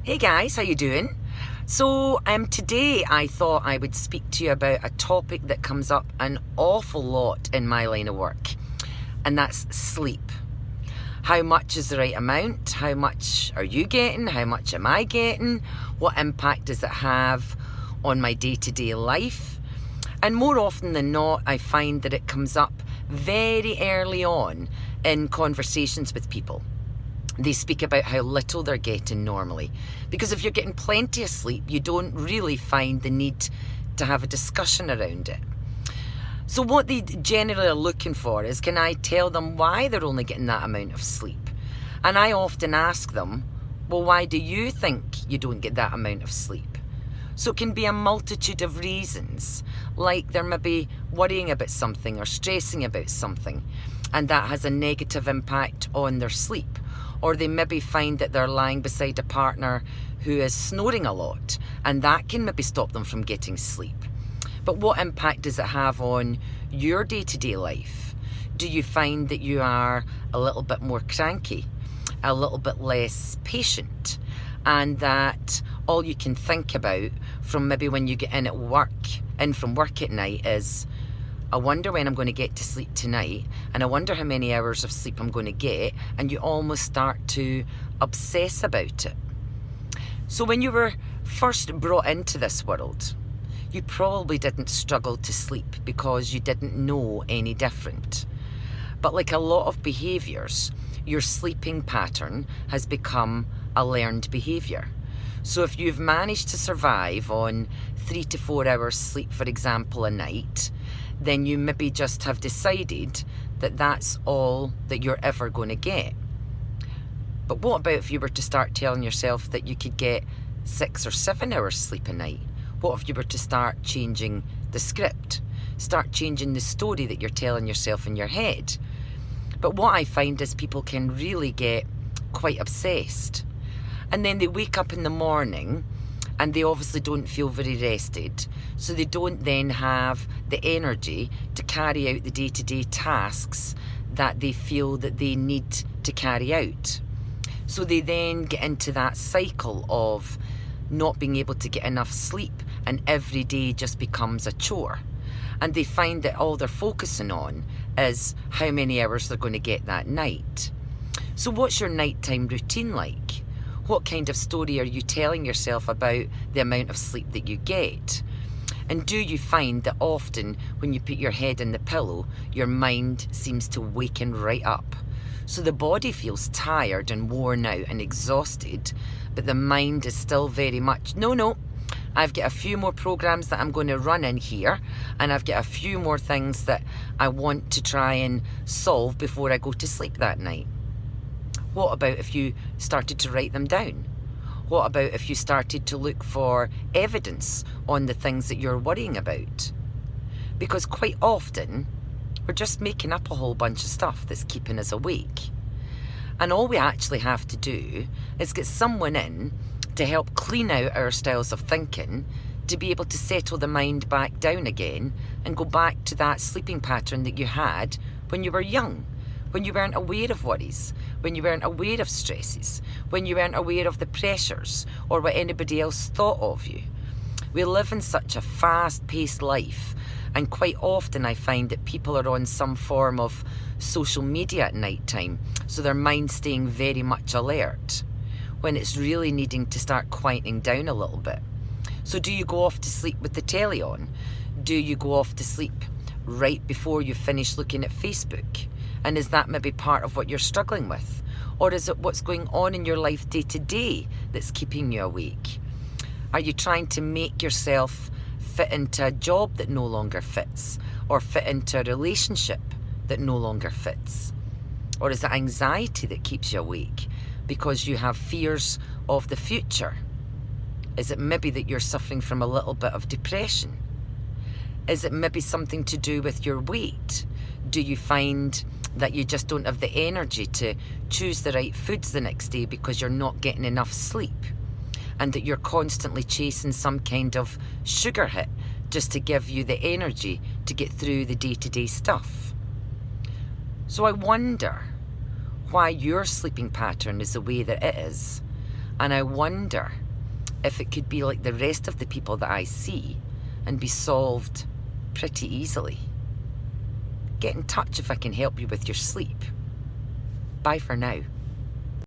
Hey guys, how you doing? So today I thought I would speak to you about a topic that comes up an awful lot in my line of work, and that's sleep. How much is the right amount? How much are you getting? How much am I getting? What impact does it have on my day-to-day life? And more often than not, I find that it comes up very early on in conversations with people. They speak about how little they're getting normally. Because if you're getting plenty of sleep, you don't really find the need to have a discussion around it. So what they generally are looking for is, can I tell them why they're only getting that amount of sleep? And I often ask them, well, why do you think you don't get that amount of sleep? So it can be a multitude of reasons, like they're maybe worrying about something or stressing about something, and that has a negative impact on their sleep. Or they maybe find that they're lying beside a partner who is snoring a lot, and that can maybe stop them from getting sleep. But what impact does it have on your day-to-day life? Do you find that you are a little bit more cranky, a little bit less patient, and that all you can think about from maybe when you get in from work at night is, I wonder when I'm going to get to sleep tonight, and I wonder how many hours of sleep I'm going to get, and you almost start to obsess about it. So when you were first brought into this world, you probably didn't struggle to sleep because you didn't know any different. But like a lot of behaviours, your sleeping pattern has become a learned behaviour. So if you've managed to survive on 3 to 4 hours sleep, for example, a night, then you maybe just have decided that that's all that you're ever going to get. But what about if you were to start telling yourself that you could get 6 or 7 hours sleep a night? What if you were to start changing the script? Start changing the story that you're telling yourself in your head? But what I find is people can really get quite obsessed. And then they wake up in the morning and they obviously don't feel very rested, so they don't then have the energy to carry out the day-to-day tasks that they feel that they need to carry out. So they then get into that cycle of not being able to get enough sleep, and every day just becomes a chore. And they find that all they're focusing on is how many hours they're going to get that night. So what's your nighttime routine like? What kind of story are you telling yourself about the amount of sleep that you get? And do you find that often when you put your head in the pillow, your mind seems to waken right up? So the body feels tired and worn out and exhausted, but the mind is still very much, no, I've got a few more programs that I'm going to run in here, and I've got a few more things that I want to try and solve before I go to sleep that night. What about if you started to write them down? What about if you started to look for evidence on the things that you're worrying about? Because quite often, we're just making up a whole bunch of stuff that's keeping us awake. And all we actually have to do is get someone in to help clean out our styles of thinking, to be able to settle the mind back down again and go back to that sleeping pattern that you had when you were young, when you weren't aware of worries, when you weren't aware of stresses, when you weren't aware of the pressures or what anybody else thought of you. We live in such a fast-paced life, and quite often I find that people are on some form of social media at night time, so their mind's staying very much alert, when it's really needing to start quieting down a little bit. So do you go off to sleep with the telly on? Do you go off to sleep right before you finish looking at Facebook? And is that maybe part of what you're struggling with? Or is it what's going on in your life day to day that's keeping you awake? Are you trying to make yourself fit into a job that no longer fits? Or fit into a relationship that no longer fits? Or is it anxiety that keeps you awake because you have fears of the future? Is it maybe that you're suffering from a little bit of depression? Is it maybe something to do with your weight? Do you find that you just don't have the energy to choose the right foods the next day because you're not getting enough sleep? And that you're constantly chasing some kind of sugar hit just to give you the energy to get through the day-to-day stuff? So I wonder why your sleeping pattern is the way that it is. And I wonder if it could be like the rest of the people that I see and be solved pretty easily. Get in touch if I can help you with your sleep. Bye for now.